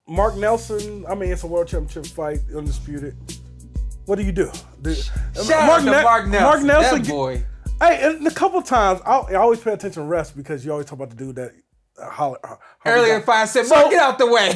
Mark Nelson, I mean, it's a world championship fight, undisputed. What do you do? Shout out to Mark Nelson. Mark Nelson, that boy. Hey, and a couple of times, I always pay attention to refs because you always talk about the dude that Earlier in the fight, I said, Mark, get out the way.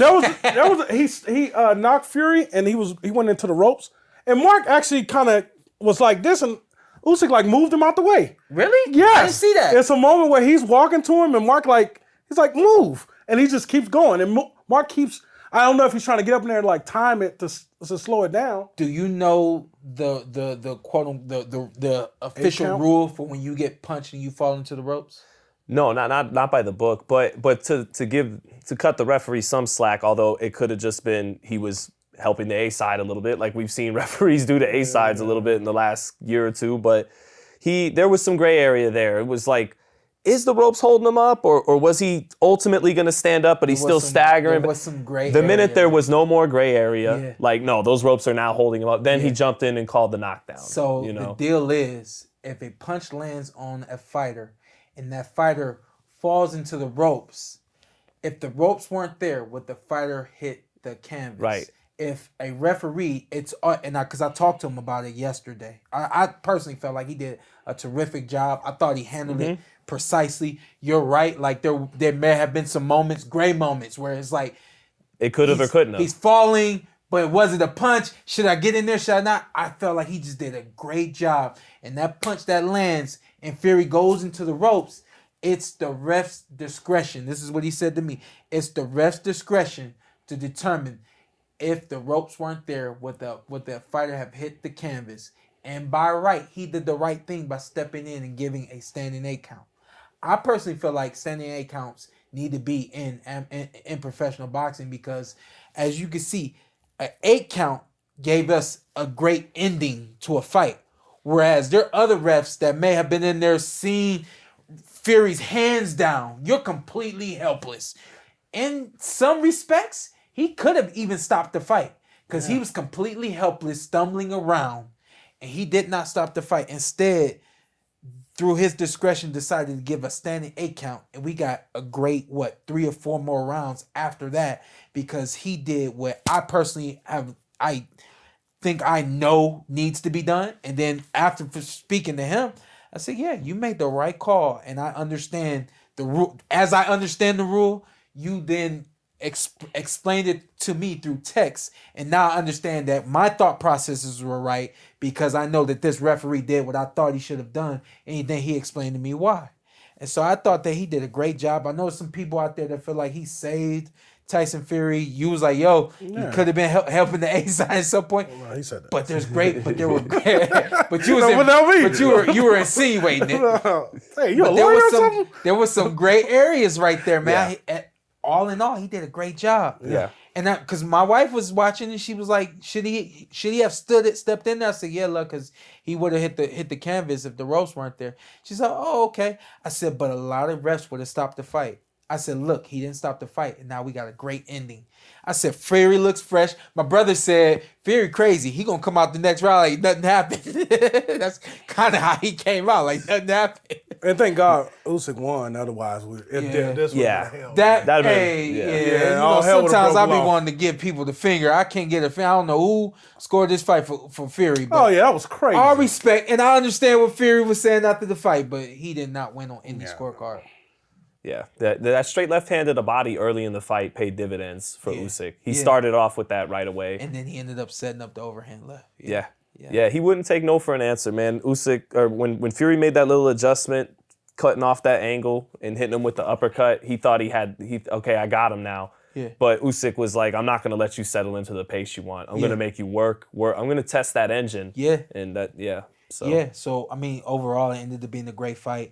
He knocked Fury and he went into the ropes. And Mark actually kind of was like this, and Usyk like moved him out the way. Really? Yes. I didn't see that. It's a moment where he's walking to him, and Mark he's like move, and he just keeps going, and Mark keeps. I don't know if he's trying to get up in there and like time it to slow it down. Do you know the quote the official rule for when you get punched and you fall into the ropes? No, not by the book, but to cut the referee some slack, although it could have just been he was helping the A side a little bit, like we've seen referees do the A sides a little bit in the last year or two. But there was some gray area there. It was like, is the ropes holding him up, or was he ultimately going to stand up, but he's still staggering? There was some gray the area. minute there was no more gray area, Yeah. like no, those ropes are now holding him up. Then he jumped in and called the knockdown. So the deal is, if a punch lands on a fighter, and that fighter falls into the ropes, if the ropes weren't there, would the fighter hit the canvas? Right. If a referee, because I talked to him about it yesterday. I personally felt like he did a terrific job. I thought he handled it precisely. You're right. Like there may have been some moments, gray moments, where it's like it could have or couldn't have. He's falling, but was it a punch? Should I get in there? Should I not? I felt like he just did a great job. And that punch that lands and Fury goes into the ropes, it's the ref's discretion. This is what he said to me. It's the ref's discretion to determine if the ropes weren't there, would the fighter have hit the canvas? And by right, he did the right thing by stepping in and giving a standing 8 count. I personally feel like standing 8 counts need to be in professional boxing because, as you can see, an 8 count gave us a great ending to a fight. Whereas there are other refs that may have been in there seeing Fury's hands down. You're completely helpless. In some respects, he could have even stopped the fight because he was completely helpless, stumbling around, and he did not stop the fight. Instead, through his discretion, decided to give a standing 8 count, and we got a great, 3 or 4 more rounds after that because he did what I personally think I know needs to be done. And then after speaking to him, I said, yeah, you made the right call, and I understand the rule. As I understand the rule, you then explained it to me through text, and now I understand that my thought processes were right because I know that this referee did what I thought he should have done, and then he explained to me why. And so I thought that he did a great job. I know some people out there that feel like he saved Tyson Fury. You was like, yo, you could have been helping the A side at some point. Well, he said that. But there were great. But you were insinuating it. Hey, you a lawyer or something? There was some gray areas right there, man. All in all, he did a great job. Yeah. And because my wife was watching and she was like, should he have stepped in there? I said, yeah, look, because he would have hit the canvas if the ropes weren't there. She said, oh, okay. I said, but a lot of refs would have stopped the fight. I said, look, he didn't stop the fight, and now we got a great ending. I said, Fury looks fresh. My brother said, Fury crazy. He going to come out the next round like nothing happened. That's kind of how he came out, like nothing happened. And thank God Usyk won. Otherwise, this would have been hell. That'd sometimes I be wanting to give people the finger. I can't get a finger. I don't know who scored this fight for Fury. But that was crazy. All respect, and I understand what Fury was saying after the fight, but he did not win on any scorecard. Yeah, that straight left-handed a body early in the fight paid dividends for Usyk. He started off with that right away. And then he ended up setting up the overhand left. Yeah, he wouldn't take no for an answer, man. Usyk, or when Fury made that little adjustment, cutting off that angle and hitting him with the uppercut, he thought okay, I got him now. Yeah. But Usyk was like, I'm not going to let you settle into the pace you want. I'm going to make you work. I'm going to test that engine. Yeah. And that, So. Yeah, so, I mean, overall, it ended up being a great fight.